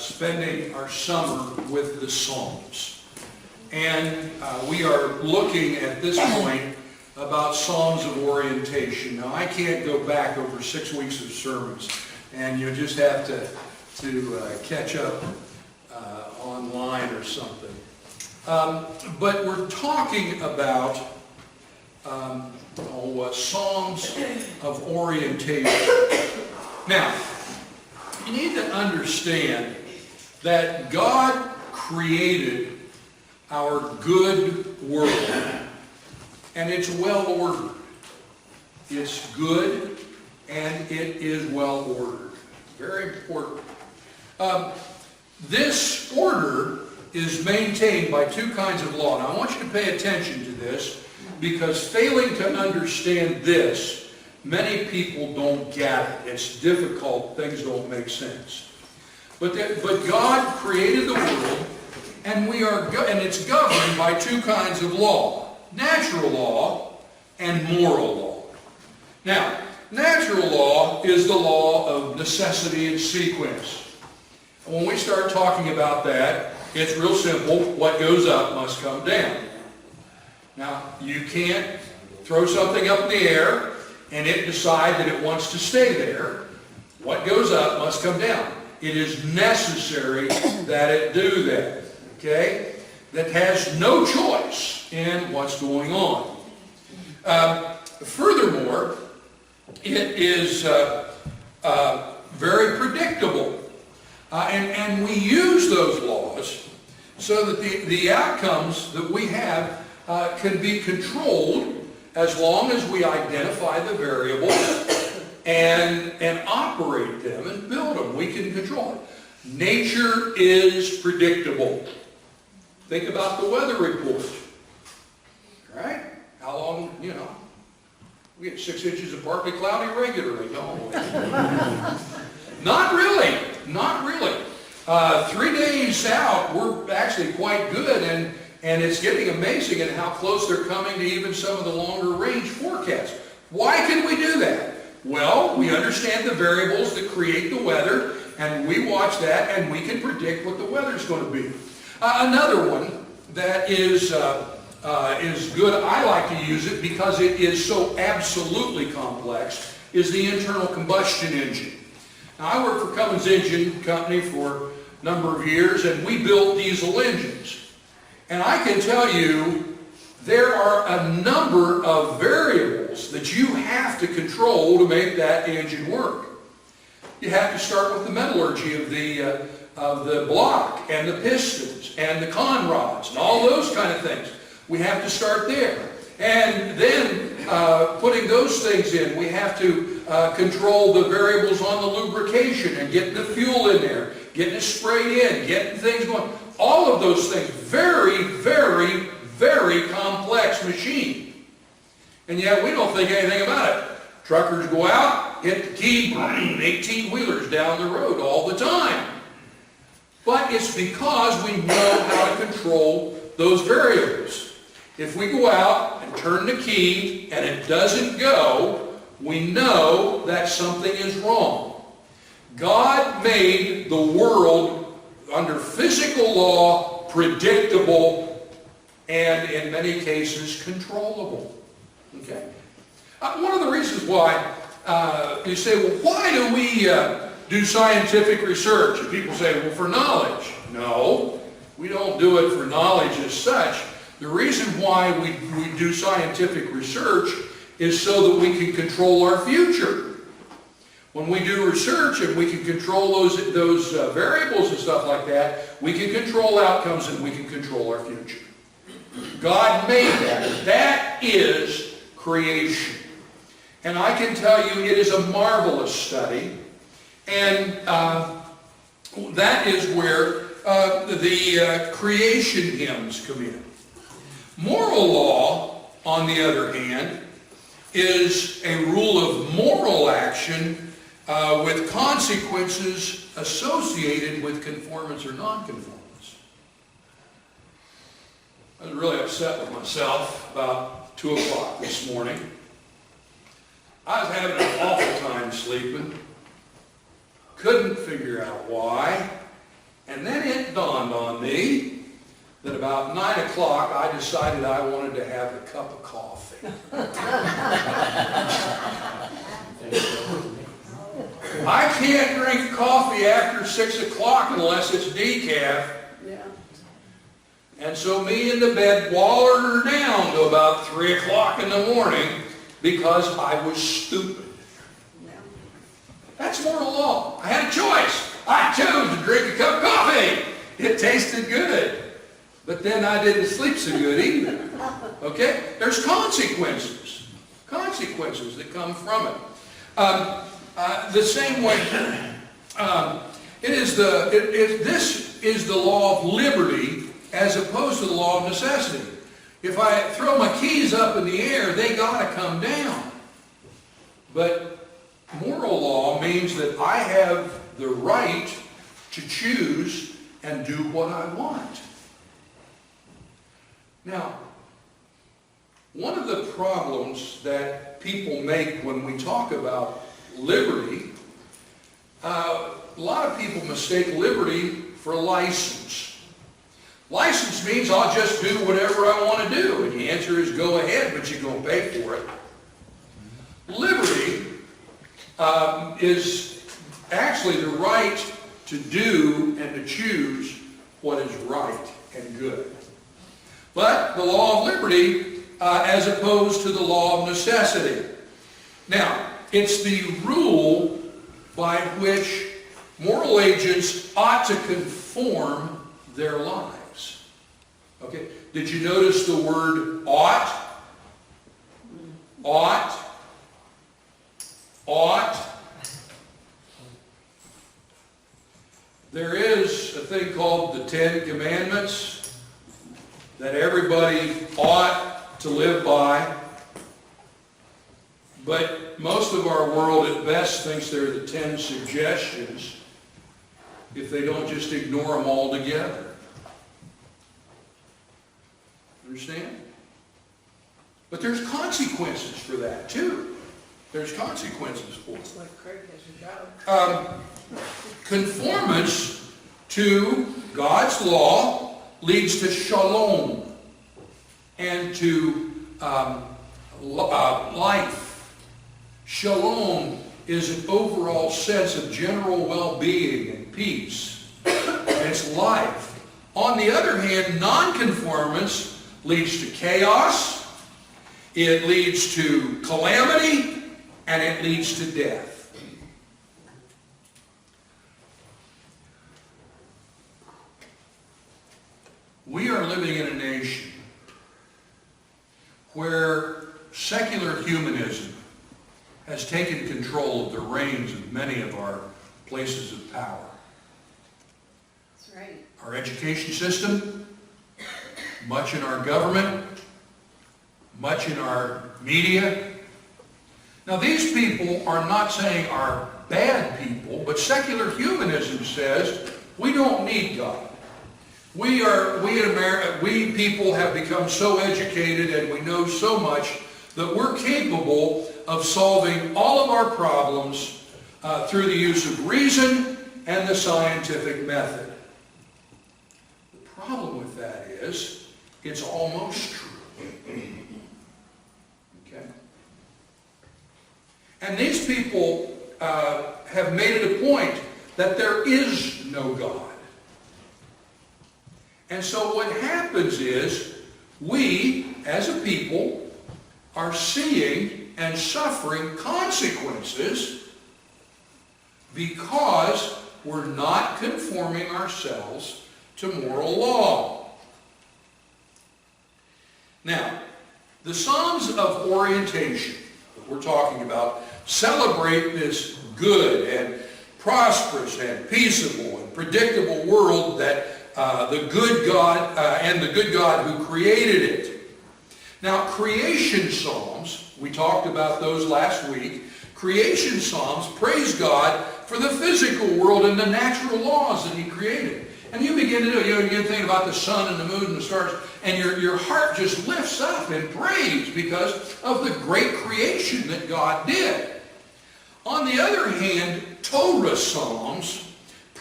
spending our summer with the Psalms. And we are looking at this point about Psalms of orientation. Now, I can't go back over 6 weeks of sermons, and you just have to catch up online or something. But we're talking about Psalms of orientation. Now, you need to understand that God created our good world, and it's well ordered. It's good, and it is well ordered. Very important. This order is maintained by two kinds of law. Now, I want you to pay attention to this, because failing to understand this, many people don't get it. It's difficult. Things don't make sense. But God created the world, and it's governed by two kinds of law: natural law and moral law. Now, natural law is the law of necessity and sequence. When we start talking about that, it's real simple. What goes up must come down. Now, you can't throw something up in the air and it decide that it wants to stay there. What goes up must come down. It is necessary that it do that. Okay? That has no choice in what's going on. Furthermore, it is very predictable. And we use those laws so that the outcomes that we have can be controlled as long as we identify the variables and operate them and build them. We can control it. Nature is predictable. Think about the weather report. Right? How long, we get 6 inches of partly cloudy regularly, don't we? Not really. Not really. 3 days out, we're actually quite good, and it's getting amazing at how close they're coming to even some of the longer range forecasts. Why can we do that? Well, we understand the variables that create the weather, and we watch that, and we can predict what the weather's going to be. Another one that is good, I like to use it because it is so absolutely complex, is the internal combustion engine. Now, I worked for Cummins Engine Company for a number of years, and we built diesel engines. And I can tell you, there are a number of variables that you have to control to make that engine work. You have to start with the metallurgy of the block and the pistons and the con rods and all those kind of things. We have to start there. And then putting those things in, we have to control the variables on the lubrication and getting the fuel in there, getting it sprayed in, getting things going. All of those things, very, very, very complex machine. And yet we don't think anything about it. Truckers go out, hit the key, 18-wheelers down the road all the time. But it's because we know how to control those variables. If we go out and turn the key and it doesn't go, we know that something is wrong. God made the world under physical law predictable and in many cases controllable. Okay? One of the reasons why you say, well, why do we do scientific research? And people say, well, for knowledge. No, we don't do it for knowledge as such. The reason why we do scientific research is so that we can control our future. When we do research and we can control those variables and stuff like that, we can control outcomes and we can control our future. God made that. That is creation. And I can tell you it is a marvelous study. And that is where the creation hymns come in. Moral law, on the other hand, is a rule of moral action with consequences associated with conformance or non-conformance. I was really upset with myself about 2 o'clock this morning. I was having an awful time sleeping. Couldn't figure out why. And then it dawned on me that about 9 o'clock I decided I wanted to have a cup of coffee. I can't drink coffee after 6 o'clock unless it's decaf. Yeah. And so me in the bed wallered her down to about 3 o'clock in the morning because I was stupid. Yeah. That's moral law. I had a choice. I chose to drink a cup of coffee. It tasted good. But then I didn't sleep so good either. Okay? There's consequences. Consequences that come from it. The same way, this is the law of liberty as opposed to the law of necessity. If I throw my keys up in the air, they got to come down. But moral law means that I have the right to choose and do what I want. Now, one of the problems that people make when we talk about liberty, a lot of people mistake liberty for license. License means I'll just do whatever I want to do. And the answer is go ahead, but you're going to pay for it. Liberty is actually the right to do and to choose what is right and good. But the law of liberty as opposed to the law of necessity. Now, it's the rule by which moral agents ought to conform their lives. Okay? Did you notice the word ought? Ought. Ought. There is a thing called the Ten Commandments that everybody ought to live by. But most of our world at best thinks they're the 10 suggestions if they don't just ignore them altogether. Understand? But there's consequences for that too. There's consequences for it. It's like Craig has a job. Conformance to God's law leads to shalom and to life. Shalom is an overall sense of general well-being and peace. It's life. On the other hand, nonconformance leads to chaos, it leads to calamity, and it leads to death. We are living in a nation where secular humanism has taken control of the reins of many of our places of power. That's right. Our education system, much in our government, much in our media. Now these people are not saying are bad people, but secular humanism says we don't need God. We in America, we people have become so educated and we know so much that we're capable of solving all of our problems through the use of reason and the scientific method. The problem with that is it's almost true. Okay? And these people have made it a point that there is no God. And so what happens is we, as a people, are seeing and suffering consequences because we're not conforming ourselves to moral law. Now, the Psalms of orientation that we're talking about celebrate this good and prosperous and peaceable and predictable world that the good God and the good God who created it. Now, creation psalms, we talked about those last week. Creation psalms praise God for the physical world and the natural laws that He created. And you begin to do it. You begin thinking about the sun and the moon and the stars, and your heart just lifts up in praise because of the great creation that God did. On the other hand, Torah psalms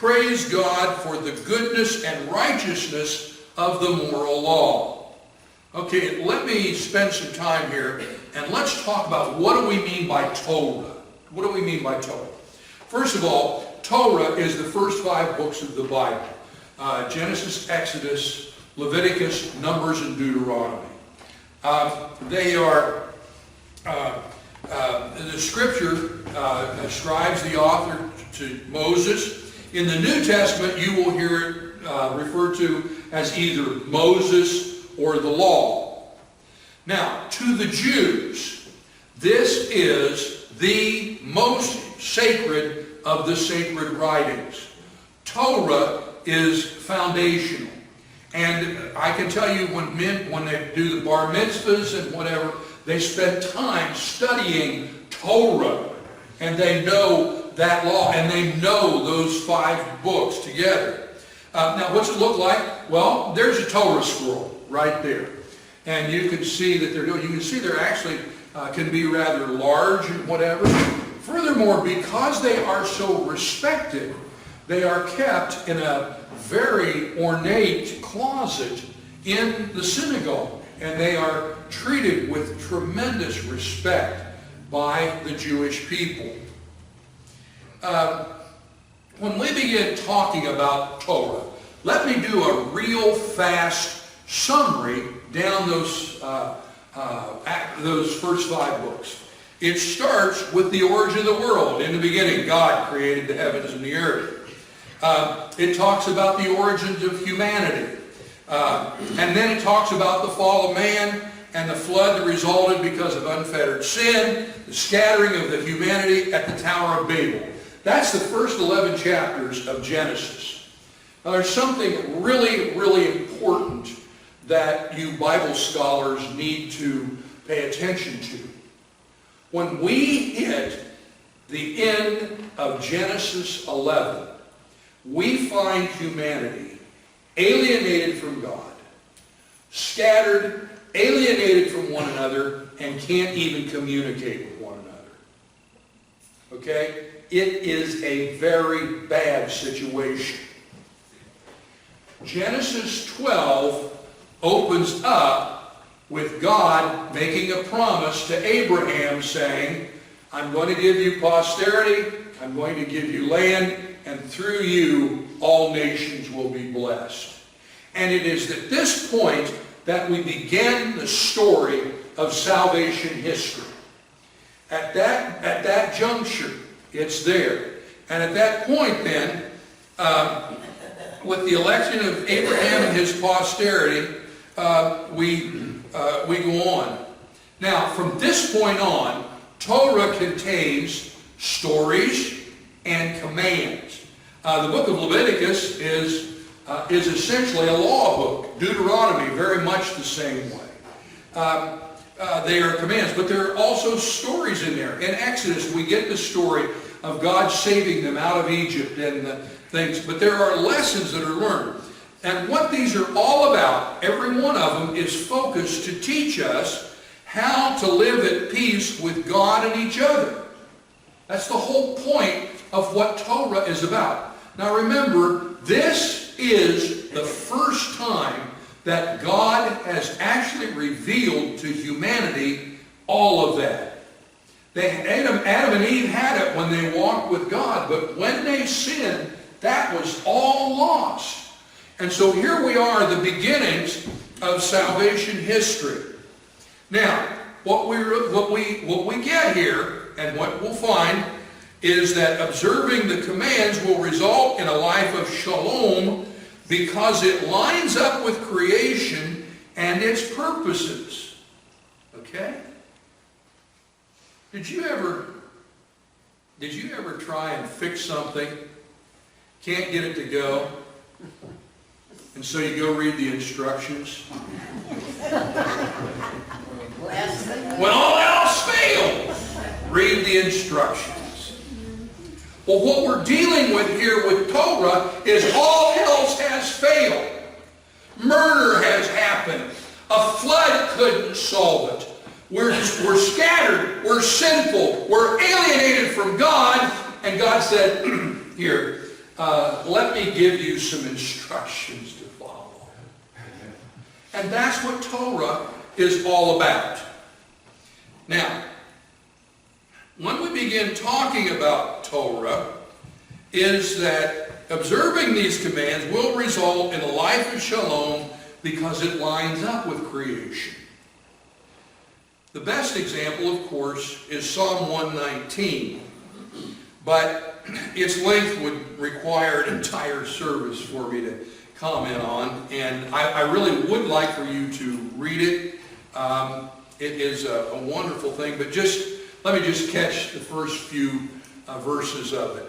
praise God for the goodness and righteousness of the moral law. Okay, let me spend some time here and let's talk about what do we mean by Torah. What do we mean by Torah? First of all, Torah is the first 5 books of the Bible. Genesis, Exodus, Leviticus, Numbers, and Deuteronomy. They are, the scripture ascribes the author to Moses. In the New Testament, you will hear it referred to as either Moses or the law. Now, to the Jews, this is the most sacred of the sacred writings. Torah is foundational. And I can tell you when they do the bar mitzvahs and whatever, they spend time studying Torah. And they know that law, and they know those 5 books together. Now, what's it look like? Well, there's a Torah scroll right there. And you can see that you can see they're actually can be rather large and whatever. Furthermore, because they are so respected, they are kept in a very ornate closet in the synagogue. And they are treated with tremendous respect by the Jewish people. When we begin talking about Torah, let me do a real fast summary down those first 5 books. It starts with the origin of the world. In the beginning, God created the heavens and the earth. It talks about the origins of humanity. And then it talks about the fall of man and the flood that resulted because of unfettered sin, the scattering of the humanity at the Tower of Babel. That's the first 11 chapters of Genesis. Now, there's something really, really important that you Bible scholars need to pay attention to. When we hit the end of Genesis 11, we find humanity alienated from God, scattered, alienated from one another, and can't even communicate with one another. Okay? It is a very bad situation. Genesis 12 opens up with God making a promise to Abraham saying, I'm going to give you posterity, I'm going to give you land, and through you all nations will be blessed. And it is at this point that we begin the story of salvation history. At that juncture, it's there. And at that point then, with the election of Abraham and his posterity, we go on. Now, from this point on, Torah contains stories and commands. The book of Leviticus is essentially a law book. Deuteronomy, very much the same way. They are commands, but there are also stories in there. In Exodus, we get the story of God saving them out of Egypt and the things, but there are lessons that are learned. And what these are all about, every one of them is focused to teach us how to live at peace with God and each other. That's the whole point of what Torah is about. Now remember, this is the first time that God has actually revealed to humanity all of that. Adam and Eve had it when they walked with God, but when they sinned, that was all lost. And so here we are, the beginnings of salvation history. Now, what we get here, and what we'll find, is that observing the commands will result in a life of shalom because it lines up with creation and its purposes. Okay? Did you ever try and fix something, can't get it to go, and so you go read the instructions? When all else fails, read the instructions. Well, what we're dealing with here with Torah is all else has failed. Murder has happened. A flood couldn't solve it. We're scattered. We're sinful. We're alienated from God. And God said, here, let me give you some instructions to follow. And that's what Torah is all about. Now, when we begin talking about Torah, is that observing these commands will result in a life of shalom because it lines up with creation. The best example, of course, is Psalm 119, but its length would require an entire service for me to comment on, and I really would like for you to read it. It is a wonderful thing, but let me just catch the first few verses of it.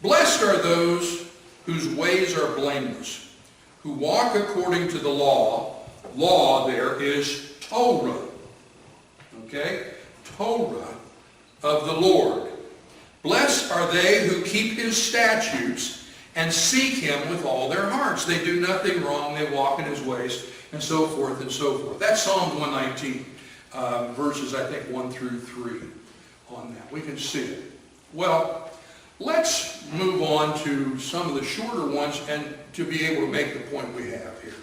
Blessed are those whose ways are blameless, who walk according to the law. Law there is Torah. Okay? Torah of the Lord. Blessed are they who keep his statutes and seek him with all their hearts. They do nothing wrong. They walk in his ways, and so forth and so forth. That's Psalm 119, verses, I think, 1 through 3 on that. We can see it. Well, let's move on to some of the shorter ones and to be able to make the point we have here.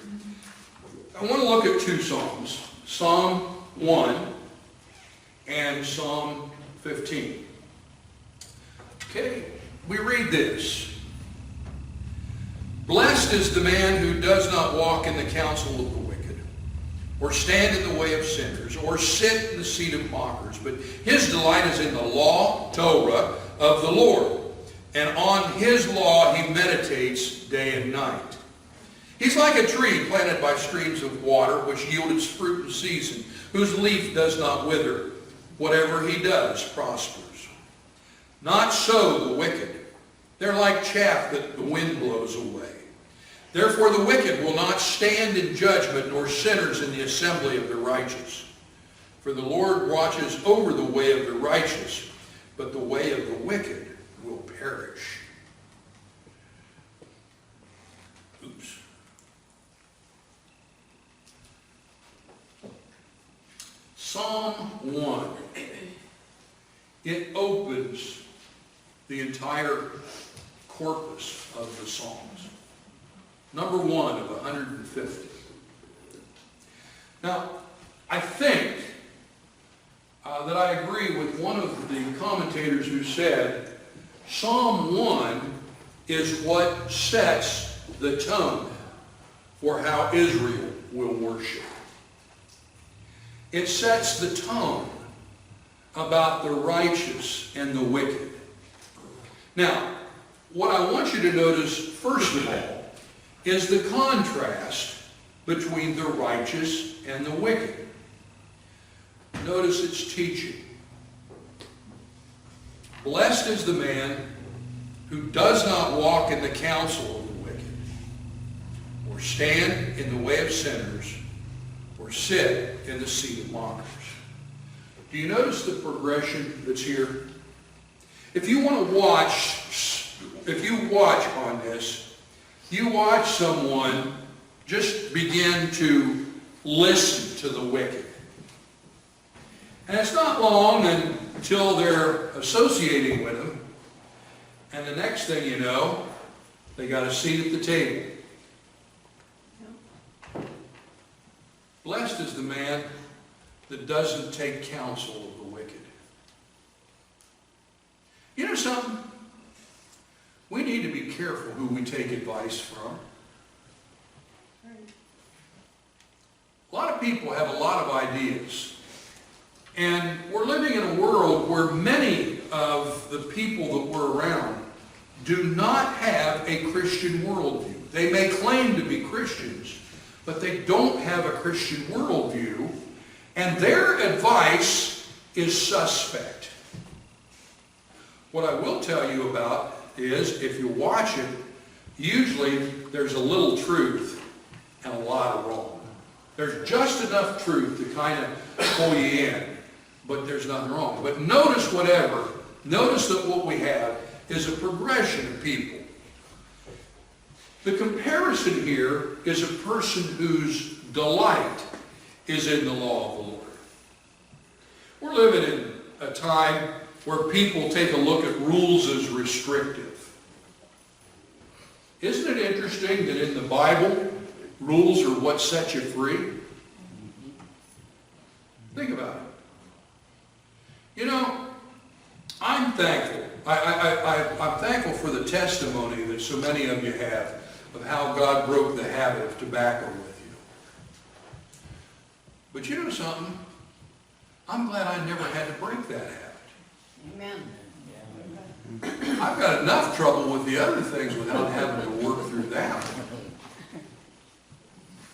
I want to look at two Psalms, Psalm 1 and Psalm 15. Okay, we read this. Blessed is the man who does not walk in the counsel of the wicked, or stand in the way of sinners, or sit in the seat of mockers, but his delight is in the law, Torah, of the Lord, and on his law he meditates day and night. He's like a tree planted by streams of water, which yield its fruit in season, whose leaf does not wither. Whatever he does prospers. Not so the wicked. They're like chaff that the wind blows away. Therefore the wicked will not stand in judgment, nor sinners in the assembly of the righteous. For the Lord watches over the way of the righteous, but the way of the wicked will perish. Oops. Psalm 1. It opens the entire corpus of the Psalms. Number 1 of 150. Now, I think that I agree with one of the commentators who said Psalm 1 is what sets the tone for how Israel will worship. It sets the tone about the righteous and the wicked. Now, what I want you to notice, first of all, is the contrast between the righteous and the wicked. Notice its teaching. Blessed is the man who does not walk in the counsel of the wicked, or stand in the way of sinners, or sit in the seat of mockers. Do you notice the progression that's here? If you want to watch, if you watch on this, you watch someone just begin to listen to the wicked. And it's not long until they're associating with them, and the next thing you know, they got a seat at the table. Blessed is the man that doesn't take counsel of the wicked. You know something? We need to be careful who we take advice from. A lot of people have a lot of ideas. And we're living in a world where many of the people that we're around do not have a Christian worldview. They may claim to be Christians, but they don't have a Christian worldview, and their advice is suspect. What I will tell you about is, if you watch it, usually there's a little truth and a lot of wrong. There's just enough truth to kind of pull you in, but there's nothing wrong. But notice notice that what we have is a progression of people. The comparison here is a person whose delight is in the law of the Lord. We're living in a time where people take a look at rules as restrictive. Isn't it interesting that in the Bible, rules are what set you free? Think about it. You know, I'm thankful. I'm thankful for the testimony that so many of you have of how God broke the habit of tobacco with you. But you know something? I'm glad I never had to break that habit. Amen. I've got enough trouble with the other things without having to work through that.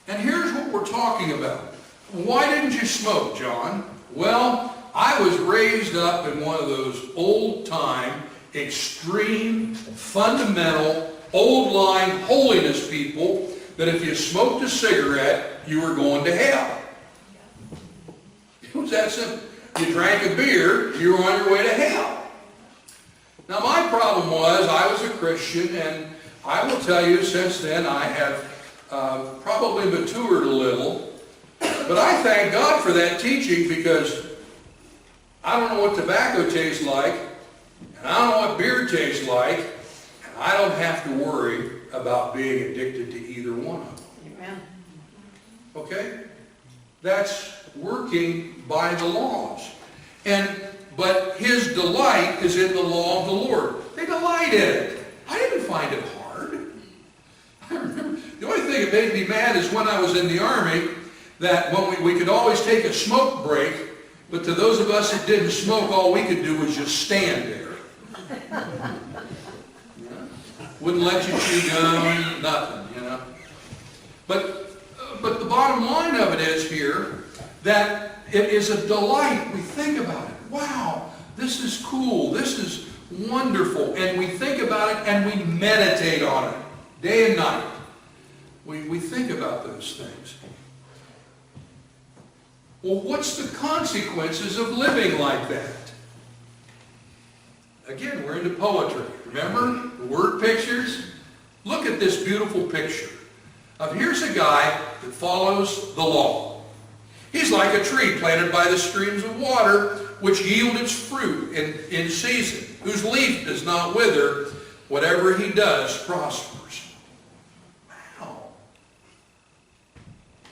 And here's what we're talking about. Why didn't you smoke, John? Well, I was raised up in one of those old-time, extreme, fundamental, old-line holiness people that if you smoked a cigarette, you were going to hell. It was that simple. You drank a beer, you were on your way to hell. Now my problem was I was a Christian, and I will tell you since then I have probably matured a little. But I thank God for that teaching, because I don't know what tobacco tastes like, and I don't know what beer tastes like, and I don't have to worry about being addicted to either one of them. Amen. Okay? That's working by the laws. But his delight is in the law of the Lord. They delight in it. I didn't find it hard. I remember, the only thing that made me mad is when I was in the Army, that when we could always take a smoke break, but to those of us that didn't smoke, all we could do was just stand there. Wouldn't let you chew gum, nothing, you know. But the bottom line of it is here that it is a delight. We think about it. Wow, this is cool. This is wonderful. And we think about it and we meditate on it day and night. We think about those things. Well, what's the consequences of living like that? Again, we're into poetry. Remember the word pictures? Look at this beautiful picture of here's a guy that follows the law. He's like a tree planted by the streams of water, which yield its fruit in season, whose leaf does not wither. Whatever he does prospers. Wow.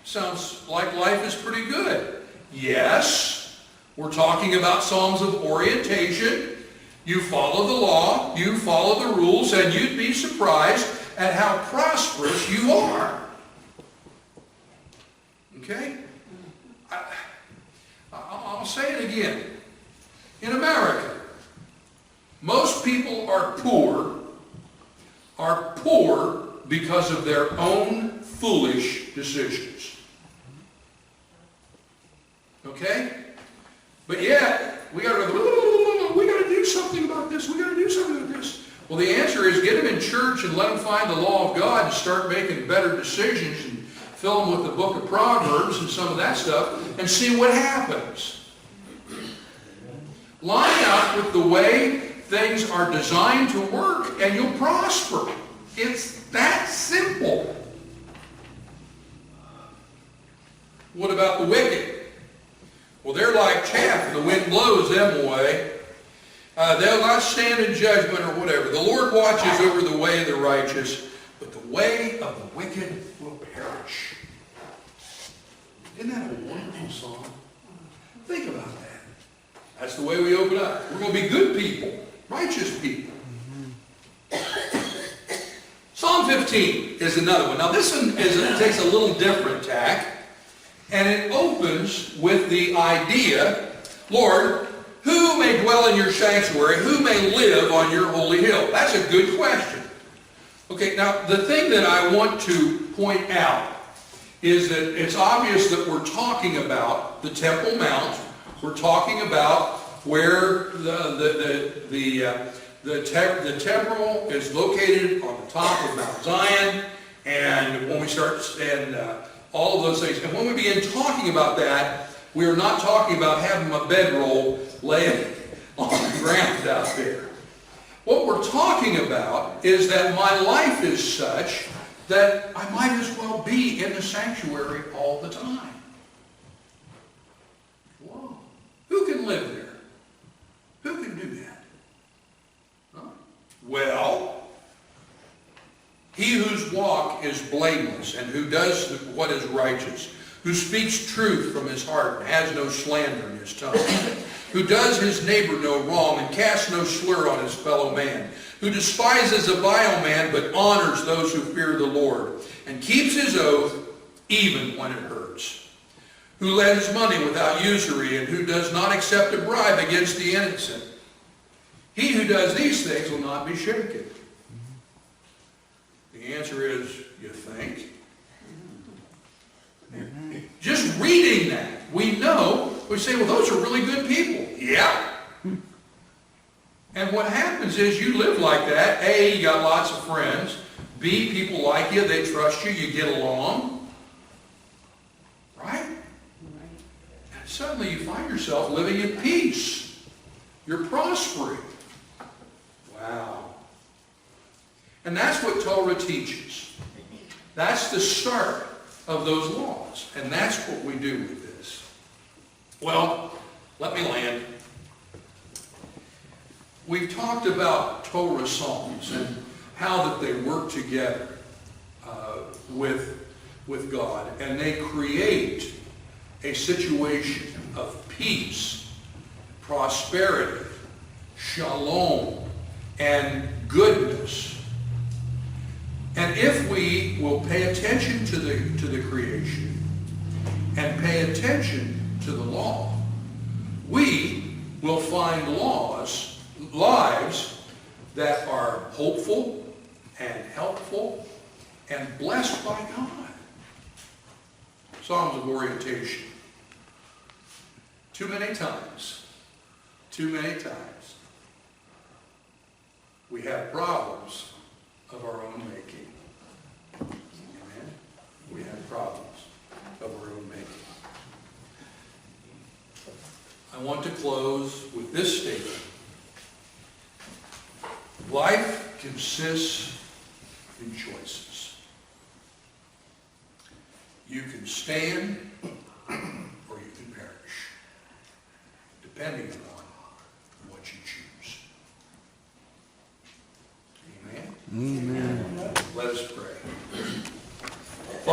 Sounds like life is pretty good. Yes, we're talking about Psalms of orientation. You follow the law, you follow the rules, and you'd be surprised at how prosperous you are. Okay? I'll say it again. In America, most people are poor because of their own foolish decisions. Okay? But yet, we got to do something about this. We got to do something about this. Well, the answer is get them in church and let them find the law of God and start making better decisions and fill them with the book of Proverbs and some of that stuff and see what happens. Line up with the way things are designed to work and you'll prosper. It's that simple. What about the wicked? Well, they're like chaff, and the wind blows them away. They'll not stand in judgment or whatever. The Lord watches over the way of the righteous, but the way of the wicked will perish. Isn't that a wonderful song? Think about that. That's the way we open up. We're going to be good people, righteous people. Psalm 15 is another one. Now this one takes a little different tack, and it opens with the idea, Lord, who may dwell in your sanctuary? Who may live on your holy hill? That's a good question. Okay, now the thing that I want to point out is that it's obvious that we're talking about the Temple Mount. We're talking about where the temple is located on the top of Mount Zion, and when we start and all of those things. And when we begin talking about that, we are not talking about having a bedroll laying on the ground out there. What we're talking about is that my life is such that I might as well be in the sanctuary all the time. Whoa. Who can live there? Who can do that? Huh? Well, He whose walk is blameless and who does what is righteous, who speaks truth from his heart and has no slander in his tongue, who does his neighbor no wrong and casts no slur on his fellow man, who despises a vile man but honors those who fear the Lord, and keeps his oath even when it hurts, who lends money without usury and who does not accept a bribe against the innocent. He who does these things will not be shaken. The answer is, you think? Just reading that, we know, we say, well, those are really good people. Yeah. And what happens is you live like that. A, you got lots of friends. B, people like you, they trust you, you get along. Right? And suddenly you find yourself living in peace. You're prospering. Wow. And that's what Torah teaches. That's the start of those laws. And that's what we do with this. Well, let me land. We've talked about Torah songs and how that they work together with God. And they create a situation of peace, prosperity, shalom, and goodness. And if we will pay attention to the creation and pay attention to the law, we will find lives that are hopeful and helpful and blessed by God. Psalms of orientation. Too many times, we have problems of our own making. Amen? We have problems of our own making. I want to close with this statement. Life consists in choices. You can stand or you can perish, depending upon what you choose. Amen? Amen.